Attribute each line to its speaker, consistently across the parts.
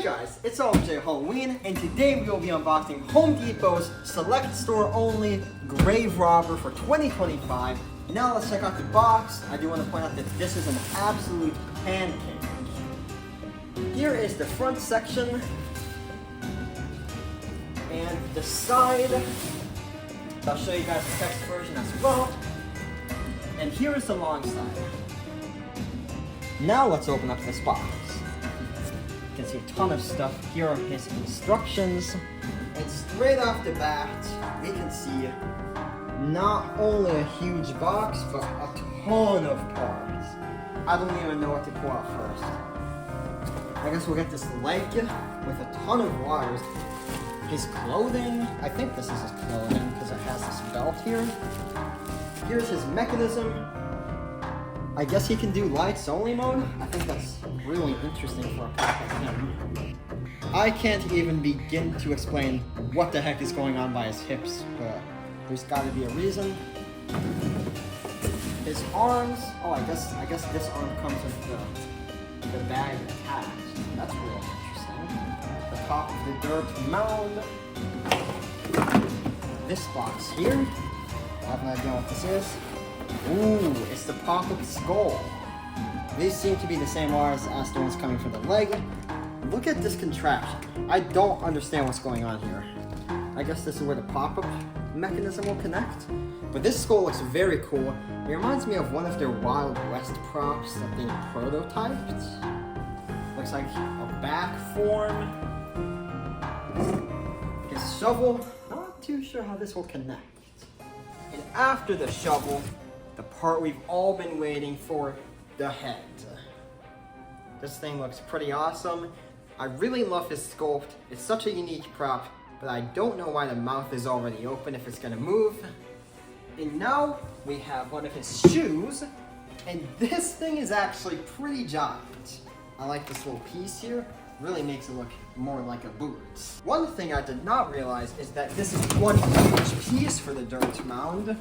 Speaker 1: Hey guys, it's OJ Halloween, and today we will be unboxing Home Depot's Select Store Only Grave Robber for 2025. Now let's check out the box. I do want to point out that this is an absolute pancake. Here is the front section, and the side. I'll show you guys the text version as well. And here is the long side. Now let's open up this box. You can see a ton of stuff. Here are his instructions. And straight off the bat, we can see not only a huge box, but a ton of parts. I don't even know what to pull out first. I guess we'll get this leg with a ton of wires. His clothing, I think this is his clothing because it has this belt here. Here's his mechanism. I guess he can do lights only mode. I think that's really interesting for a pack like him. I can't even begin to explain what the heck is going on by his hips, but there's got to be a reason. His arms, oh, I guess this arm comes with the bag attached. That's really interesting. The top of the dirt mound. This box here, I have no idea what this is. Ooh, it's the pop-up skull. These seem to be the same wires as the ones coming from the leg. Look at this contraption. I don't understand what's going on here. I guess this is where the pop-up mechanism will connect. But this skull looks very cool. It reminds me of one of their Wild West props that they prototyped. Looks like a back form. His shovel, not too sure how this will connect. And after the shovel, the part we've all been waiting for, the head. This thing looks pretty awesome. I really love his sculpt. It's such a unique prop, but I don't know why the mouth is already open if it's gonna move. And now we have one of his shoes, and this thing is actually pretty giant. I like this little piece here. Really makes it look more like a boot. One thing I did not realize is that this is one huge piece for the dirt mound.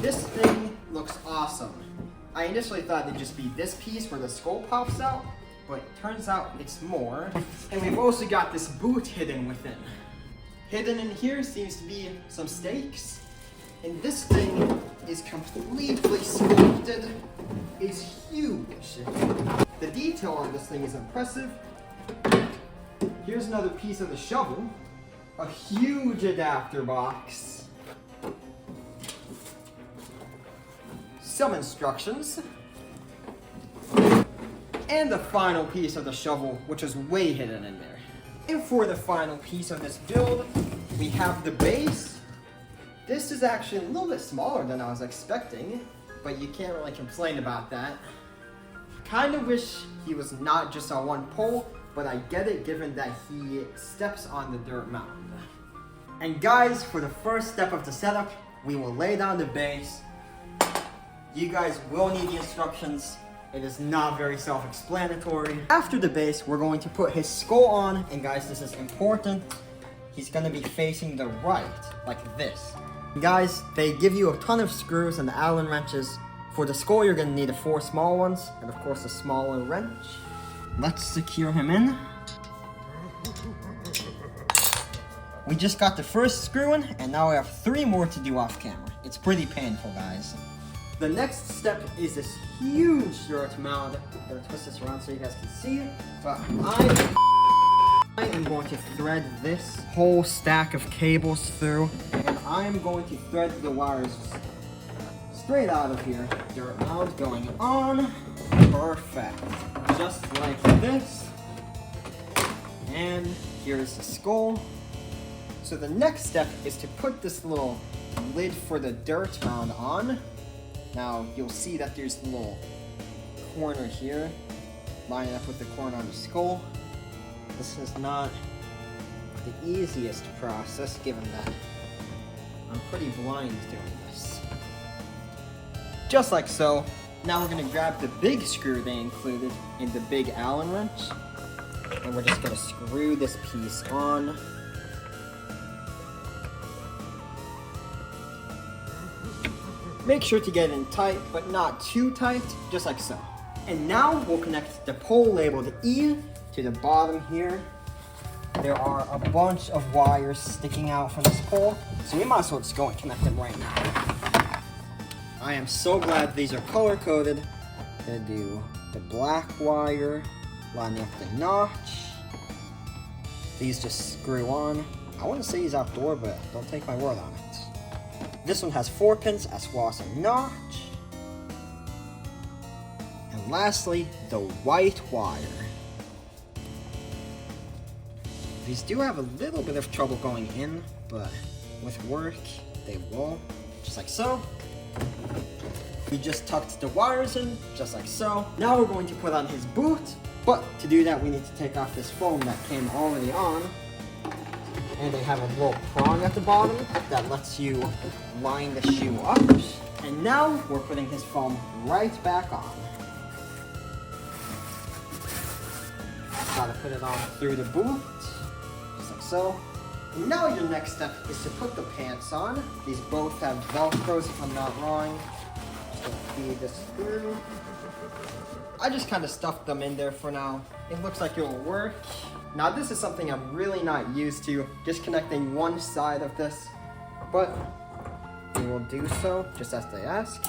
Speaker 1: This thing looks awesome. I initially thought it'd just be this piece where the skull pops out, but it turns out it's more. And we've also got this boot hidden within. Hidden in here seems to be some stakes. And this thing is completely sculpted. It's huge. The detail on this thing is impressive. Here's another piece of the shovel, a huge adapter box, some instructions, and the final piece of the shovel, which is way hidden in there. And for the final piece of this build, we have the base. This is actually a little bit smaller than I was expecting, but you can't really complain about that. Kind of wish he was not just on one pole, but I get it given that he steps on the dirt mound. And guys, for the first step of the setup, we will lay down the base. You guys will need the instructions. It is not very self-explanatory. After the base, we're going to put his skull on, and guys, this is important. He's gonna be facing the right, like this. Guys, they give you a ton of screws and Allen wrenches. For the skull, you're gonna need 4 small ones, and of course a smaller wrench. Let's secure him in. We just got the first screw in, and now we have 3 more to do off camera. It's pretty painful, guys. The next step is this huge dirt mound. I'm gonna twist this around so you guys can see it. But I am going to thread this whole stack of cables through, and I'm going to thread the wires straight out of here. Dirt mound going on. Perfect. Just like this. And here's the skull. So the next step is to put this little lid for the dirt mound on. Now you'll see that there's a little corner here, lining up with the corner on the skull. This is not the easiest process, given that I'm pretty blind doing this. Just like so. Now we're gonna grab the big screw they included in the big Allen wrench, and we're just gonna screw this piece on. Make sure to get in tight, but not too tight, just like so. And now we'll connect the pole labeled E to the bottom here. there are a bunch of wires sticking out from this pole, so we might as well just go and connect them right now. I am so glad these are color coded. Gonna do the black wire, lining up the notch. These just screw on. I wouldn't say he's outdoor, but don't take my word on it. This one has 4 pins as well as a notch. And lastly, the white wire. These do have a little bit of trouble going in, but with work, they will, just like so. We just tucked the wires in, just like so. Now we're going to put on his boot, but to do that, we need to take off this foam that came already on. And they have a little prong at the bottom that lets you line the shoe up. And now we're putting his foam right back on. Gotta put it on through the boot, just like so. And now your next step is to put the pants on. These both have Velcros if I'm not wrong. Just gonna feed this through. I just kind of stuffed them in there for now. It looks like it'll work. Now this is something I'm really not used to, just connecting one side of this, but we will do so just as they ask.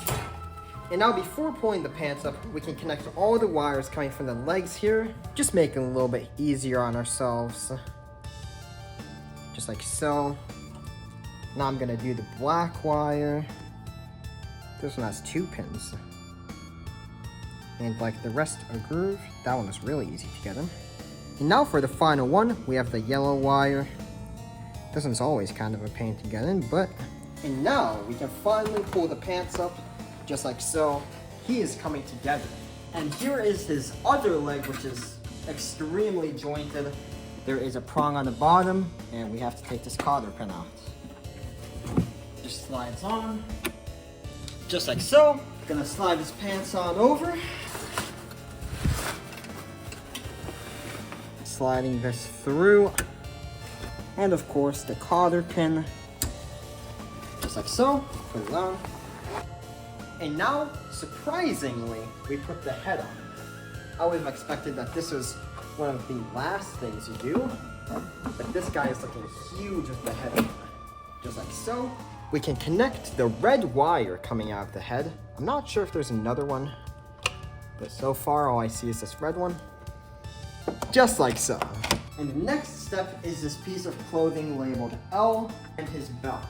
Speaker 1: And now before pulling the pants up, we can connect all the wires coming from the legs here, just making it a little bit easier on ourselves. Just like so. Now I'm gonna do the black wire. This one has 2 pins. And like the rest a groove, that one is really easy to get in. And now for the final one, we have the yellow wire. This one's always kind of a pain to get in, but... And now we can finally pull the pants up, just like so. He is coming together. And here is his other leg, which is extremely jointed. There is a prong on the bottom, and we have to take this cotter pin out. Just slides on, just like so. Gonna slide his pants on over. Sliding this through, and of course the cotter pin, just like so. Put it on, and now surprisingly we put the head on. I would have expected that this was one of the last things you do, but this guy is looking huge with the head on, just like so. We can connect the red wire coming out of the head. I'm not sure if there's another one, but so far all I see is this red one. Just like so. And the next step is this piece of clothing labeled L and his belt.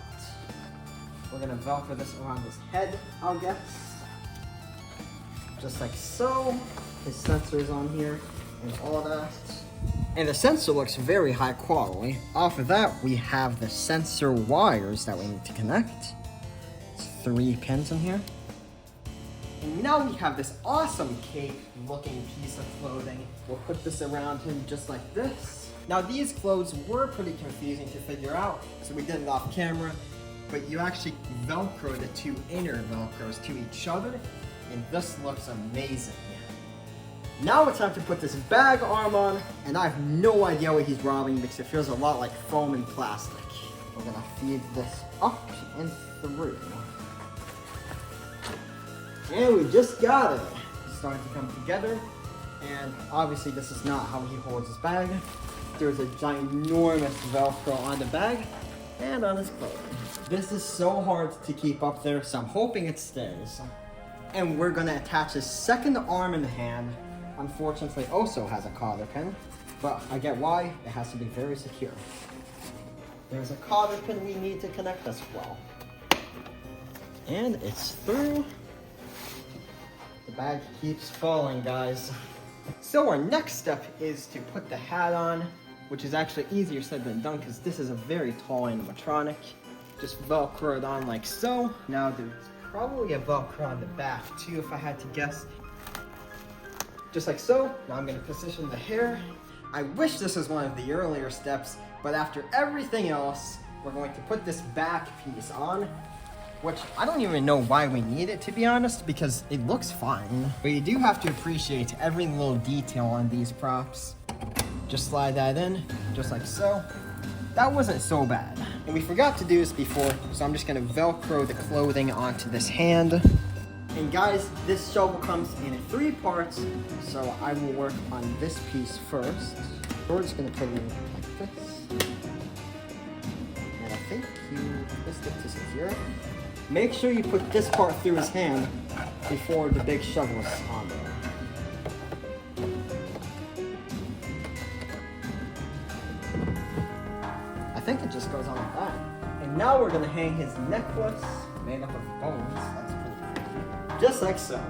Speaker 1: We're gonna Velcro this around his head, I'll guess. Just like so. His sensor is on here and all that. And the sensor looks very high quality. Off of that, we have the sensor wires that we need to connect. It's 3 pins in here. And now we have this awesome cape looking piece of clothing. We'll put this around him just like this. Now these clothes were pretty confusing to figure out, so we did it off camera, but you actually Velcro the 2 inner Velcros to each other, and this looks amazing. Now it's time to put this bag arm on, and I have no idea what he's robbing because it feels a lot like foam and plastic. We're gonna feed this up and through. And we just got it. It's starting to come together. And obviously this is not how he holds his bag. There's a ginormous Velcro on the bag and on his clothing. This is so hard to keep up there, so I'm hoping it stays. And we're gonna attach his second arm and hand. Unfortunately also has a cotter pin, but I get why. It has to be very secure. There's a cotter pin we need to connect as well. And it's through. The bag keeps falling, guys. So our next step is to put the hat on, which is actually easier said than done because this is a very tall animatronic. Just Velcro it on like so. Now there's probably a Velcro on the back too if I had to guess. Just like so. Now I'm going to position the hair. I wish this was one of the earlier steps, but after everything else, we're going to put this back piece on, which I don't even know why we need it, to be honest, because it looks fine. But you do have to appreciate every little detail on these props. Just slide that in, just like so. That wasn't so bad. And we forgot to do this before, so I'm just gonna Velcro the clothing onto this hand. And guys, this shovel comes in 3 parts, so I will work on this piece first. We're just gonna put it in like this. And I think you twist it to secure it. Make sure you put this part through his hand before the big shovel is on there. I think it just goes on like that. And now we're gonna hang his necklace made up of bones. That's pretty creepy. Just like so.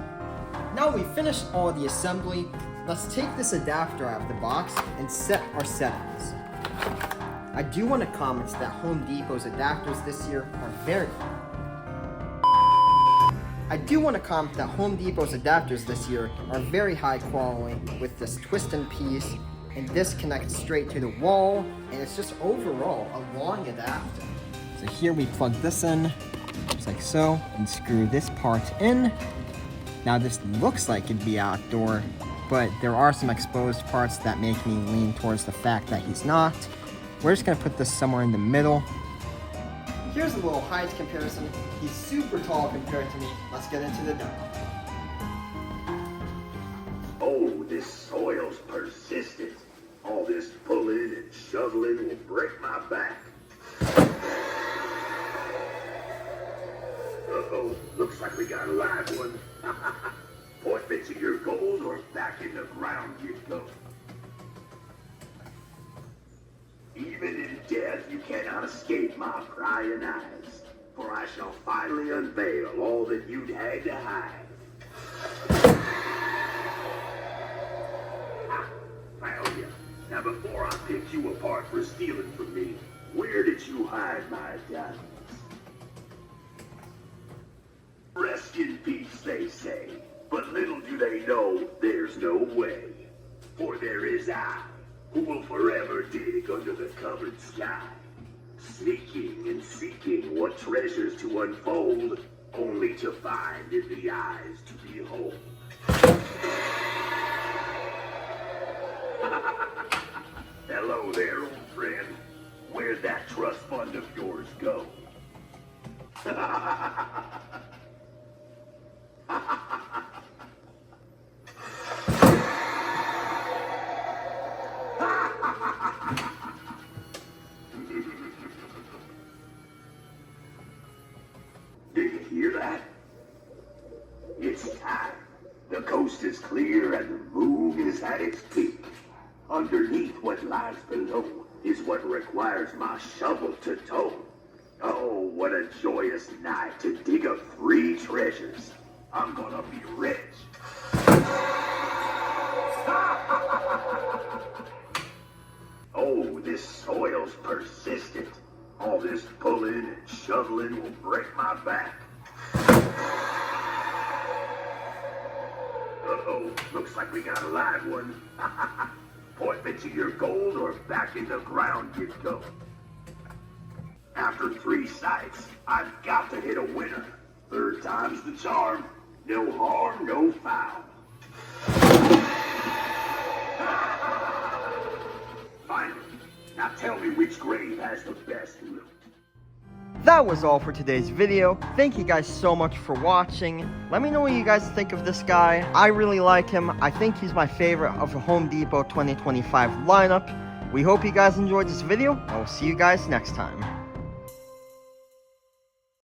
Speaker 1: Now we finished all the assembly. Let's take this adapter out of the box and set our settings. I do want to comment that Home Depot's adapters this year are very high quality with this twist and piece, and this connects straight to the wall, and it's just overall a long adapter. So here we plug this in, just like so, and screw this part in. Now this looks like it'd be outdoor, but there are some exposed parts that make me lean towards the fact that he's not. We're just gonna put this somewhere in the middle. Here's a little height comparison. He's super tall compared to me. Let's get into the demo.
Speaker 2: Oh, this soil's persistent. All this pulling and shoveling will break my back. Uh-oh, looks like we got a live one. Point me to your gold or back in the ground you go. Even in death you cannot escape my prying eyes, for I shall finally unveil all that you'd had to hide. Found you. Now before I picked you apart for stealing from me, where did you hide my diamonds? Rest in peace, they say, but little do they know there's no way. For there is I, who will forever dig under the covered sky, sneaking and seeking what treasures to unfold, only to find in the eyes to behold. Hello there, old friend. Where'd that trust fund of yours go? Did you hear that? It's time. The coast is clear and the moon is at its peak. Underneath what lies below is what requires my shovel to tow. Oh, what a joyous night to dig up 3 treasures. I'm gonna be rich. Oh, this soil's persistent. All this pulling and shoveling will break my back. Uh-oh, looks like we got a live one. Point me to your gold or back in the ground you go. After 3 sights, I've got to hit a winner. 3rd time's the charm. No harm, no foul. Finally, now tell me which grave has the best loot.
Speaker 1: That was all for today's video. Thank you guys so much for watching. Let me know what you guys think of this guy. I really like him. I think he's my favorite of the Home Depot 2025 lineup. We hope you guys enjoyed this video, and we'll see you guys next time.